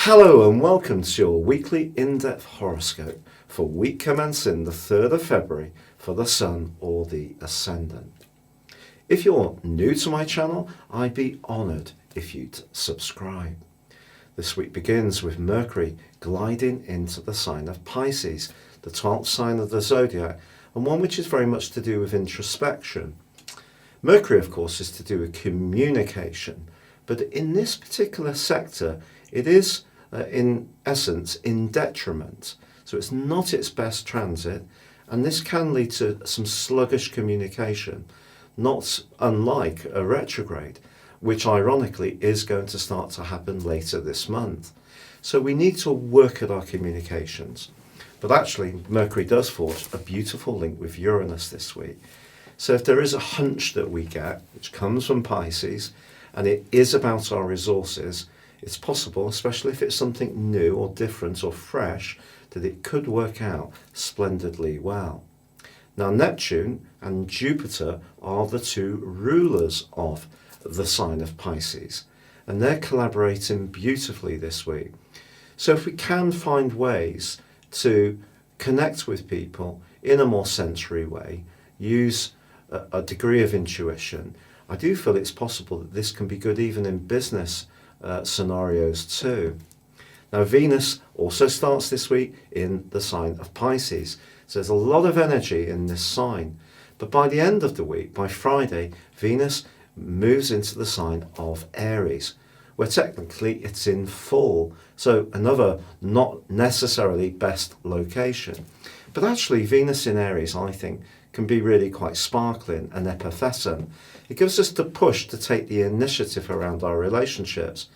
Hello and welcome to your weekly in-depth horoscope for week commencing the 3rd of February for the Sun or the Ascendant. If you're new to my channel, I'd be honoured if you'd subscribe. This week begins with Mercury gliding into the sign of Pisces, the 12th sign of the Zodiac, and one which is very much to do with introspection. Mercury, of course, is to do with communication, but in this particular sector, it is, in essence, in detriment. So it's not its best transit, and this can lead to some sluggish communication, not unlike a retrograde, which ironically is going to start to happen later this month. So we need to work at our communications. But actually, Mercury does forge a beautiful link with Uranus this week. So if there is a hunch that we get, which comes from Pisces, and it is about our resources, it's possible, especially if it's something new or different or fresh, that it could work out splendidly well. Now, Neptune and Jupiter are the two rulers of the sign of Pisces, and they're collaborating beautifully this week. So if we can find ways to connect with people in a more sensory way, use a degree of intuition, I do feel it's possible that this can be good even in business scenarios too. Now, Venus also starts this week in the sign of Pisces, so there's a lot of energy in this sign. But by the end of the week, by Friday, Venus moves into the sign of Aries, where technically it's in full, so another not necessarily best location. But actually, Venus in Aries, I think, can be really quite sparkling and effervescent. It gives us the push to take the initiative around our relationships,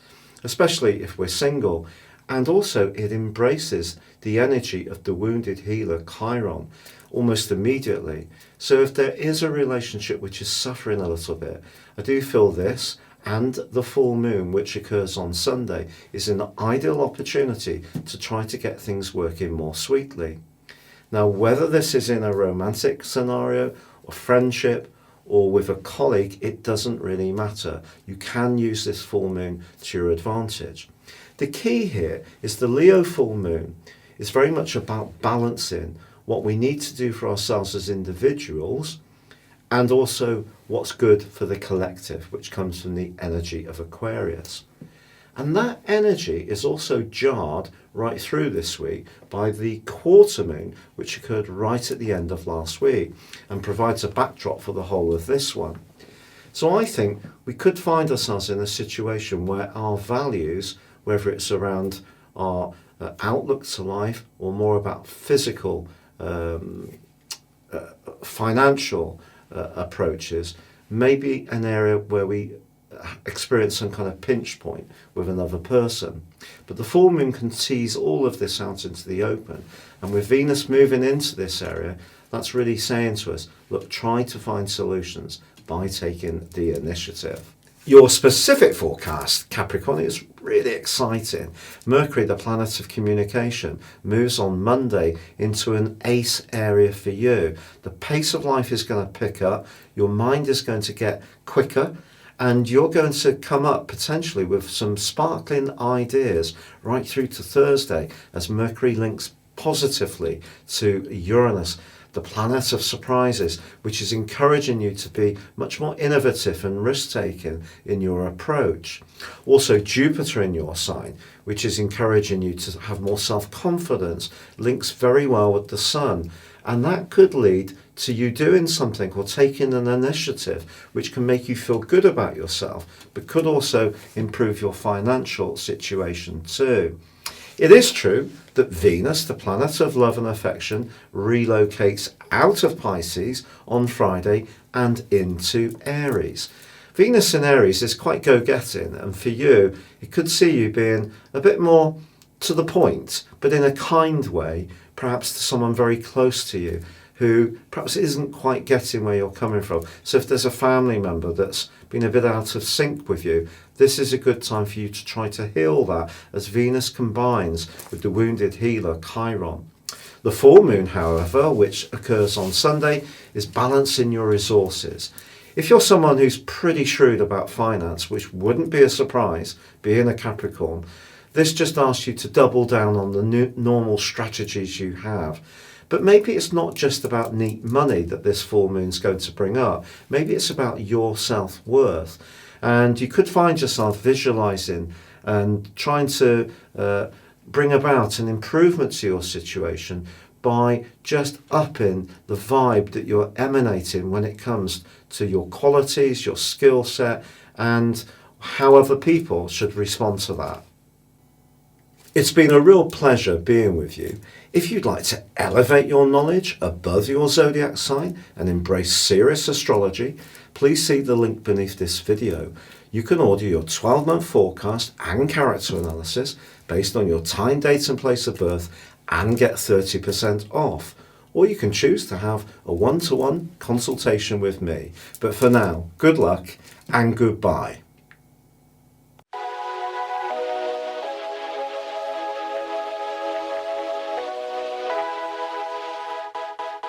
especially if we're single, and also it embraces the energy of the wounded healer Chiron almost immediately. So if there is a relationship which is suffering a little bit, I do feel this and the full moon, which occurs on Sunday, is an ideal opportunity to try to get things working more sweetly. Now, whether this is in a romantic scenario or friendship or with a colleague, it doesn't really matter. You can use this full moon to your advantage. The key here is the Leo full moon is very much about balancing what we need to do for ourselves as individuals and also what's good for the collective, which comes from the energy of Aquarius. And that energy is also jarred right through this week by the quarter moon, which occurred right at the end of last week and provides a backdrop for the whole of this one. So I think we could find ourselves in a situation where our values, whether it's around our outlook to life or more about physical, financial approaches, may be an area where we experience some kind of pinch point with another person. But the full moon can tease all of this out into the open, and with Venus moving into this area, that's really saying to us, look, try to find solutions by taking the initiative. Your specific forecast, Capricorn, is really exciting. Mercury, the planet of communication, moves on Monday into an ace area for you. The pace of life is going to pick up, your mind is going to get quicker, and you're going to come up potentially with some sparkling ideas right through to Thursday as Mercury links positively to Uranus, the planet of surprises, which is encouraging you to be much more innovative and risk-taking in your approach. Also, Jupiter in your sign, which is encouraging you to have more self-confidence, links very well with the Sun. And that could lead to you doing something or taking an initiative which can make you feel good about yourself, but could also improve your financial situation too. It is true that Venus, the planet of love and affection, relocates out of Pisces on Friday and into Aries. Venus in Aries is quite go-getting, and for you, it could see you being a bit more to the point, but in a kind way, perhaps to someone very close to you who perhaps isn't quite getting where you're coming from. So if there's a family member that's been a bit out of sync with you, this is a good time for you to try to heal that as Venus combines with the wounded healer Chiron. The full moon, however, which occurs on Sunday, is balancing your resources. If you're someone who's pretty shrewd about finance, which wouldn't be a surprise, being a Capricorn, This just asks you to double down on the normal strategies you have. But maybe it's not just about neat money that this full moon's going to bring up. Maybe it's about your self-worth. And you could find yourself visualizing and trying to bring about an improvement to your situation by just upping the vibe that you're emanating when it comes to your qualities, your skill set, and how other people should respond to that. It's been a real pleasure being with you. If you'd like to elevate your knowledge above your zodiac sign and embrace serious astrology, please see the link beneath this video. You can order your 12-month forecast and character analysis based on your time, date and place of birth and get 30% off. Or you can choose to have a one-to-one consultation with me. But for now, good luck and goodbye.